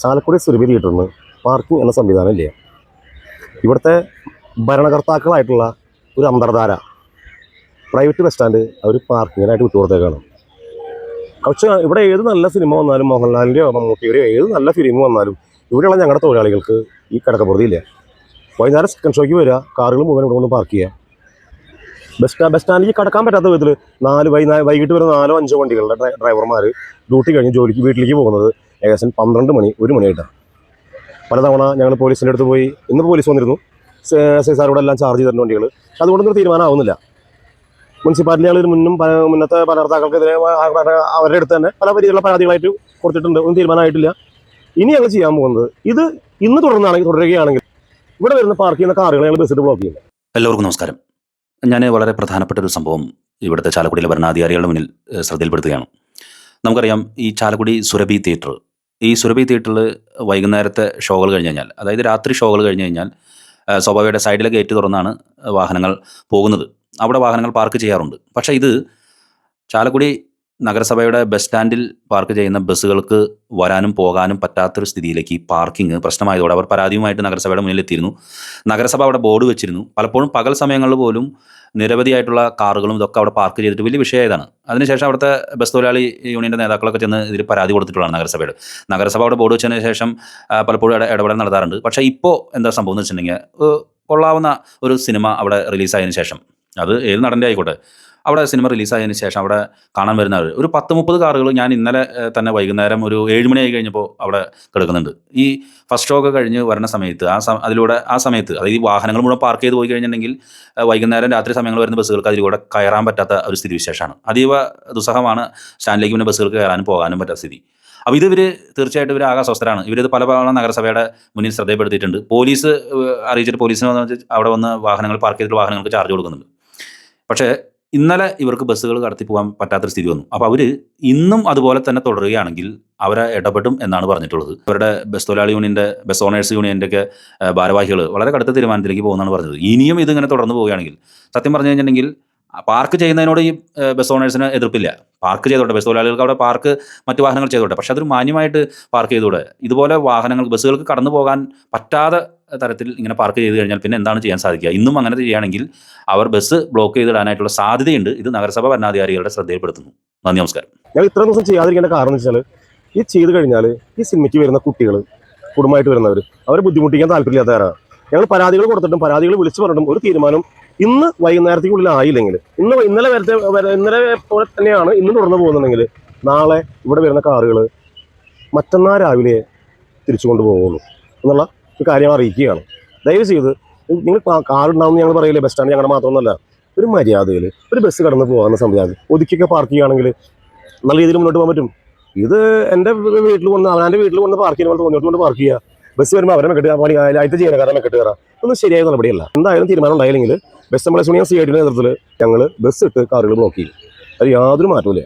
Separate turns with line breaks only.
Chalakudy Surabhi തിയേറ്ററിന് parking എന്ന സംവിധാനം ഇല്ല. ഇവിടുത്തെ ഭരണകർത്താക്കളായിട്ടുള്ള ഒരു അന്തർധാര പ്രൈവറ്റ് ബസ് സ്റ്റാൻഡ് അവർ പാർക്കിങ്ങിനായിട്ട് വിട്ടുകൊടുത്തേക്കാണ്. പക്ഷേ ഇവിടെ ഏത് നല്ല സിനിമ വന്നാലും, മോഹൻലാലിൻ്റെയോ മമ്മൂട്ടിയുടെയോ ഏത് നല്ല ഫിലിം വന്നാലും ഇവിടെയുള്ള ഞങ്ങളുടെ തൊഴിലാളികൾക്ക് ഈ കിടക്കപ്പുറതിയില്ല. വൈകുന്നേരം സെക്കൻഡ് ഷോയ്ക്ക് വരിക, കാറുകൾ മുഴുവൻ ഇവിടെ വന്ന് പാർക്ക് ചെയ്യുക. ബസ് സ്റ്റാൻഡിലേക്ക് കടക്കാൻ പറ്റാത്ത വിധത്തിൽ വൈകിട്ട് വരുന്ന 4-5 വണ്ടികളുടെ ഡ്രൈവർമാർ ഡ്യൂട്ടി കഴിഞ്ഞ് വീട്ടിലേക്ക് പോകുന്നത് ഏകദേശം 12 മണി 1 മണിയായിട്ടാണ്. പലതവണ ഞങ്ങൾ പോലീസിൻ്റെ അടുത്ത് പോയി, ഇന്ന് പോലീസ് വന്നിരുന്നു, സാറോടെ എല്ലാം ചാർജ് ചെയ്തിരുന്ന വണ്ടികൾ. അതുകൊണ്ടൊന്നും തീരുമാനമാവുന്നില്ല. മുനിസിപ്പാലിറ്റി ആൾ മുന്നത്തെ ഭരണകർത്താക്കൾക്കെതിരെ അവരുടെ അടുത്ത് തന്നെ പല രീതിയിലുള്ള പരാതികളായിട്ട് കൊടുത്തിട്ടുണ്ട്. ഒന്നും തീരുമാനമായിട്ടില്ല. ഇനി ഞങ്ങൾ ചെയ്യാൻ പോകുന്നത് ഇത് ഇന്ന് തുടരുകയാണെങ്കിൽ ഇവിടെ വരുന്ന പാർക്ക് ചെയ്യുന്ന കാറുകൾ ഞങ്ങൾ ബസ്സിട്ട് ബ്ലോക്ക് ചെയ്യുന്നത്.
എല്ലാവർക്കും നമസ്കാരം. ഞാൻ വളരെ പ്രധാനപ്പെട്ട ഒരു സംഭവം ഇവിടുത്തെ ചാലക്കുടിയിലെ ഭരണാധികാരികളുടെ മുന്നിൽ ശ്രദ്ധയിൽപ്പെടുത്തുകയാണ്. നമുക്കറിയാം, ഈ ചാലക്കുടി സുരഭി തിയേറ്റർ, ഈ സുരഭി തിയേറ്ററിൽ വൈകുന്നേരത്തെ ഷോകൾ കഴിഞ്ഞ് കഴിഞ്ഞാൽ, അതായത് രാത്രി ഷോകൾ കഴിഞ്ഞ് കഴിഞ്ഞാൽ സ്വാഭാവികമായിട്ട് സൈഡിലെ ഗേറ്റ് തുറന്നാണ് വാഹനങ്ങൾ പോകുന്നത്. അവിടെ വാഹനങ്ങൾ പാർക്ക് ചെയ്യാറുണ്ട്. പക്ഷേ ഇത് ചാലക്കുടി നഗരസഭയുടെ ബസ് സ്റ്റാൻഡിൽ പാർക്ക് ചെയ്യുന്ന ബസ്സുകൾക്ക് വരാനും പോകാനും പറ്റാത്തൊരു സ്ഥിതിയിലേക്ക് ഈ പാർക്കിംഗ് പ്രശ്നമായതോടെ അവർ പരാതിയുമായിട്ട് നഗരസഭയുടെ മുന്നിലെത്തിയിരുന്നു. നഗരസഭ അവിടെ ബോർഡ് വെച്ചിരുന്നു. പലപ്പോഴും പകൽ സമയങ്ങളിൽ പോലും നിരവധിയായിട്ടുള്ള കാറുകളും ഇതൊക്കെ അവിടെ പാർക്ക് ചെയ്തിട്ട് വലിയ വിഷയമായതാണ്. അതിനുശേഷം അവിടുത്തെ ബസ് തൊഴിലാളി യൂണിയൻ്റെ നേതാക്കളൊക്കെ ചെന്ന് ഇതിൽ പരാതി കൊടുത്തിട്ടുള്ളതാണ് നഗരസഭയുടെ. നഗരസഭ അവിടെ ബോർഡ് വെച്ചതിന് ശേഷം പലപ്പോഴും ഇടപെടൽ നടത്താറുണ്ട്. പക്ഷേ ഇപ്പോൾ എന്താ സംഭവം എന്ന് വെച്ചിട്ടുണ്ടെങ്കിൽ, കൊള്ളാവുന്ന ഒരു സിനിമ അവിടെ റിലീസായതിനു ശേഷം, അത് ഏത് നടൻ്റെ ആയിക്കോട്ടെ, അവിടെ സിനിമ റിലീസായതിനു ശേഷം അവിടെ കാണാൻ വരുന്നവർ ഒരു 10-30 കാറുകൾ ഞാൻ ഇന്നലെ തന്നെ വൈകുന്നേരം ഒരു 7 മണിയായി കഴിഞ്ഞപ്പോൾ അവിടെ കിടക്കുന്നുണ്ട്. ഈ ഫസ്റ്റ് ഷോ ഒക്കെ കഴിഞ്ഞ് വരുന്ന സമയത്ത് ആ സമയത്ത് അതായത് ഈ വാഹനങ്ങൾ മുഴുവൻ പാർക്ക് ചെയ്ത് പോയി കഴിഞ്ഞിട്ടുണ്ടെങ്കിൽ വൈകുന്നേരം രാത്രി സമയങ്ങൾ വരുന്ന ബസ്സുകൾക്ക് അതിലൂടെ കയറാൻ പറ്റാത്ത ഒരു സ്ഥിതിവിശേഷമാണ്. അതീവ ദുസ്സഹമാണ് സ്റ്റാൻഡിലേക്ക് പിന്നെ ബസ്സുകൾക്ക് കയറാനും പോകാനും പറ്റാത്ത സ്ഥിതി. അപ്പോൾ ഇവർ തീർച്ചയായിട്ടും ഇവർ ആകെ സ്വസ്ഥരാണ്. ഇവരിത് പല നഗരസഭയുടെ മുന്നിൽ ശ്രദ്ധയപ്പെടുത്തിയിട്ടുണ്ട്. പോലീസ് അറിയിച്ചിട്ട് പോലീസിന് അവിടെ വന്ന് വാഹനങ്ങൾ പാർക്ക് ചെയ്തിട്ട് വാഹനങ്ങൾക്ക് ചാർജ് കൊടുക്കുന്നുണ്ട്. പക്ഷേ ഇന്നലെ ഇവർക്ക് ബസ്സുകൾ കടത്തി പോകാൻ പറ്റാത്തൊരു സ്ഥിതി വന്നു. അപ്പോൾ അവർ ഇന്നും അതുപോലെ തന്നെ തുടരുകയാണെങ്കിൽ അവരെ ഇടപെടും എന്നാണ് പറഞ്ഞിട്ടുള്ളത്. അവരുടെ ബസ് തൊഴിലാളി യൂണിയൻ്റെ, ബസ് ഓണേഴ്സ് യൂണിയൻ്റെ ഒക്കെ ഭാരവാഹികൾ വളരെ കടുത്ത തീരുമാനത്തിലേക്ക് പോകുന്നതാണ് പറഞ്ഞത്. ഇനിയും ഇതിങ്ങനെ തുടർന്ന് പോവുകയാണെങ്കിൽ, സത്യം പറഞ്ഞു കഴിഞ്ഞിട്ടുണ്ടെങ്കിൽ പാർക്ക് ചെയ്യുന്നതിനോട് ഈ ബസ് ഓണേഴ്സിന് എതിർപ്പില്ല. പാർക്ക് ചെയ്തോട്ടെ, ബസ് തൊഴിലാളികൾക്ക് അവിടെ പാർക്ക് മറ്റു വാഹനങ്ങൾ ചെയ്തോട്ടെ. പക്ഷേ അതൊരു മാന്യമായിട്ട് പാർക്ക് ചെയ്തോടെ. ഇതുപോലെ ബസ്സുകൾക്ക് കടന്നു പോകാൻ പറ്റാതെ തരത്തിൽ ഇങ്ങനെ പാർക്ക് ചെയ്ത് കഴിഞ്ഞാൽ പിന്നെ എന്താണ് ചെയ്യാൻ സാധിക്കുക? ഇന്നും അങ്ങനെ ചെയ്യുകയാണെങ്കിൽ അവർ ബസ് ബ്ലോക്ക് ചെയ്തിടാനായിട്ടുള്ള സാധ്യതയുണ്ട്. ഇത് നഗരസഭ ഭരണാധികാരികളുടെ ശ്രദ്ധയിൽപ്പെടുത്തുന്നു. നന്ദി, നമസ്കാരം.
ഞങ്ങൾ ഇത്ര ദിവസം ചെയ്യാതിരിക്കേണ്ട കാരണം എന്ന് വെച്ചാൽ, ഈ ചെയ്ത് കഴിഞ്ഞാൽ ഈ സിനിമയ്ക്ക് വരുന്ന കുട്ടികൾ, കുടുംബമായിട്ട് വരുന്നവർ, അവരെ ബുദ്ധിമുട്ടിക്കാൻ താല്പര്യമില്ലാത്തവരാണ്. ഞങ്ങൾ പരാതികൾ കൊടുത്തിട്ടും പരാതികൾ വിളിച്ചു പറഞ്ഞിട്ടും ഒരു തീരുമാനം ഇന്ന് വൈകുന്നേരത്തേക്കുള്ളിൽ ആയില്ലെങ്കിൽ, ഇന്നലെ പോലെ തന്നെയാണ് ഇന്ന് തുടർന്ന് പോകുന്നുണ്ടെങ്കിൽ, നാളെ ഇവിടെ വരുന്ന കാറുകൾ മറ്റന്നാൾ രാവിലെ തിരിച്ചു കൊണ്ടുപോകുന്നു എന്നുള്ള ഒരു കാര്യം അറിയിക്കുകയാണ്. ദയവ് ചെയ്ത് നിങ്ങൾ കാറുണ്ടാവും ഞങ്ങൾ പറയില്ലേ, ബസ് സ്റ്റാൻഡ് ഞങ്ങളുടെ മാത്രമൊന്നുമല്ല, ഒരു മര്യാദയിൽ ഒരു ബസ് കടന്ന് പോകാവുന്ന സംവിധാനം ഒതുക്കിയൊക്കെ പാർക്ക് ചെയ്യുകയാണെങ്കിൽ നല്ല രീതിയിൽ മുന്നോട്ട് പോകാൻ പറ്റും. ഇത് എൻ്റെ വീട്ടിൽ വന്ന് അവൻ്റെ വീട്ടിൽ വന്ന് പാർക്ക് ചെയ്യുന്ന പോലെ തോന്നിയിട്ട് കൊണ്ട് പാർക്ക് ചെയ്യുക. ബസ് വരുമ്പോൾ അവരെ മെക്കെട്ട് പണി ആയിട്ട് ജീവനക്കാരെ മെക്കെട്ട് കയറാം. ഒന്നും ശരിയായ നടപടിയല്ല. എന്തായാലും തീരുമാനം ഉണ്ടായില്ലെങ്കിൽ ബസ് എംപ്ലോയീസ് യൂണിയൻ CIT നേതൃത്വത്തിൽ ഞങ്ങൾ ബസ് ഇട്ട് കാറുകൾ ബ്ലോക്ക് ചെയ്യും. അത് യാതൊരു മാറ്റമില്ല.